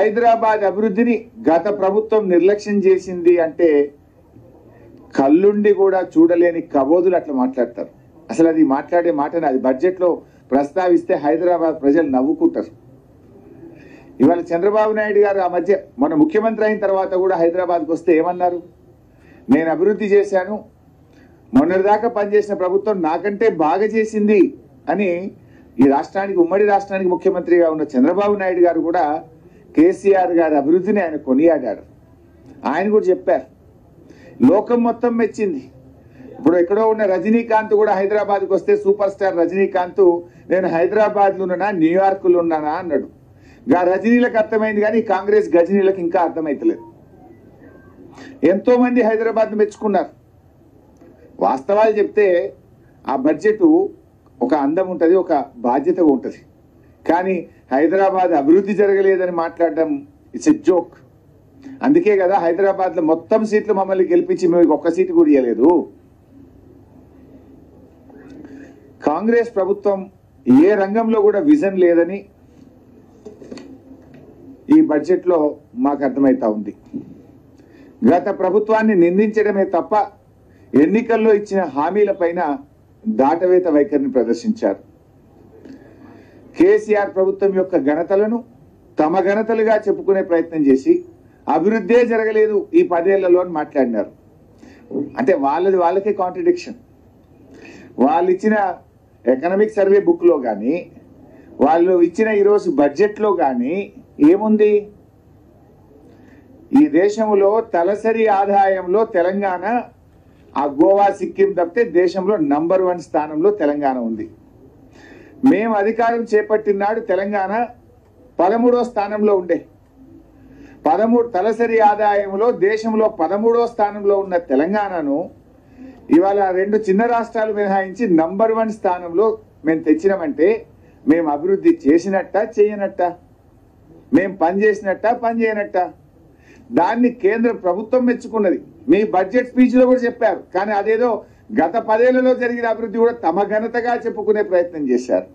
హైదరాబాద్ అభివృద్ధిని గత ప్రభుత్వం నిర్లక్ష్యం చేసింది అంటే కళ్ళుండి కూడా చూడలేని కబోదులు అట్లా మాట్లాడతారు. అసలు అది మాట్లాడే మాటని అది బడ్జెట్ లో ప్రస్తావిస్తే హైదరాబాద్ ప్రజలు నవ్వుకుంటారు. ఇవాళ చంద్రబాబు నాయుడు గారు ఆ మధ్య మన ముఖ్యమంత్రి అయిన తర్వాత కూడా హైదరాబాద్కి వస్తే ఏమన్నారు, నేను అభివృద్ధి చేశాను, మొన్నటిదాకా పనిచేసిన ప్రభుత్వం నాకంటే బాగా చేసింది అని ఈ రాష్ట్రానికి ఉమ్మడి రాష్ట్రానికి ముఖ్యమంత్రిగా ఉన్న చంద్రబాబు నాయుడు గారు కూడా కేసీఆర్ గారి అభివృద్ధిని ఆయన కొనియాడారు. ఆయన కూడా చెప్పారు, లోకం మొత్తం మెచ్చింది. ఇప్పుడు ఎక్కడో ఉన్న రజనీకాంత్ కూడా హైదరాబాద్కి వస్తే సూపర్ స్టార్ రజనీకాంత్ నేను హైదరాబాద్లో ఉన్నానా న్యూయార్క్లో ఉన్నానా అన్నాడు. గా రజనీలకు అర్థమైంది కానీ కాంగ్రెస్ గజనీలకు ఇంకా అర్థమైతలేదు. ఎంతో మంది హైదరాబాద్ మెచ్చుకున్నారు. వాస్తవాలు చెప్తే ఆ బడ్జెట్ ఒక అందం ఉంటుంది, ఒక బాధ్యత ఉంటుంది. కానీ హైదరాబాద్ అభివృద్ధి జరగలేదని మాట్లాడడం ఇట్స్ ఎ జోక్. అందుకే కదా హైదరాబాద్లో మొత్తం సీట్లు మమ్మల్ని గెలిపించి మేము ఒక్క సీటు కూడా ఇవ్వలేదు. కాంగ్రెస్ ప్రభుత్వం ఏ రంగంలో కూడా విజన్ లేదని ఈ బడ్జెట్లో మాకు అర్థమవుతా ఉంది. గత ప్రభుత్వాన్ని నిందించడమే తప్ప ఎన్నికల్లో ఇచ్చిన హామీలపైన దాటవేత వైఖరిని ప్రదర్శించారు. కేసీఆర్ ప్రభుత్వం యొక్క ఘనతలను తమ ఘనతలుగా చెప్పుకునే ప్రయత్నం చేసి అభివృద్ధే జరగలేదు ఈ 10 ఏళ్లలో అని మాట్లాడినారు. అంటే వాళ్ళకే కాంట్రడిక్షన్. వాళ్ళు ఇచ్చిన ఎకనామిక్ సర్వే బుక్లో కానీ వాళ్ళు ఇచ్చిన ఈరోజు బడ్జెట్లో కానీ ఏముంది? ఈ దేశంలో తలసరి ఆదాయంలో తెలంగాణ ఆ గోవా సిక్కిం తప్పితే దేశంలో నంబర్ 1 స్థానంలో తెలంగాణ ఉంది. మేము అధికారం చేపట్టినాడు తెలంగాణ 13వ స్థానంలో ఉండే. 13 తలసరి ఆదాయంలో దేశంలో 13వ స్థానంలో ఉన్న తెలంగాణను ఇవాళ 2 చిన్న రాష్ట్రాలు మినహాయించి నంబర్ 1 స్థానంలో మేము తెచ్చినామంటే మేము అభివృద్ధి చేసినట్ట చేయనట్ట, మేము పని చేసినట్ట పని చేయనట్ట? దాన్ని కేంద్ర ప్రభుత్వం మెచ్చుకున్నది. మీ బడ్జెట్ స్పీచ్లో కూడా చెప్పారు. కానీ అదేదో గత 10 ఏళ్లలో జరిగిన అభివృద్ధి కూడా తమ ఘనతగా చెప్పుకునే ప్రయత్నం చేశారు.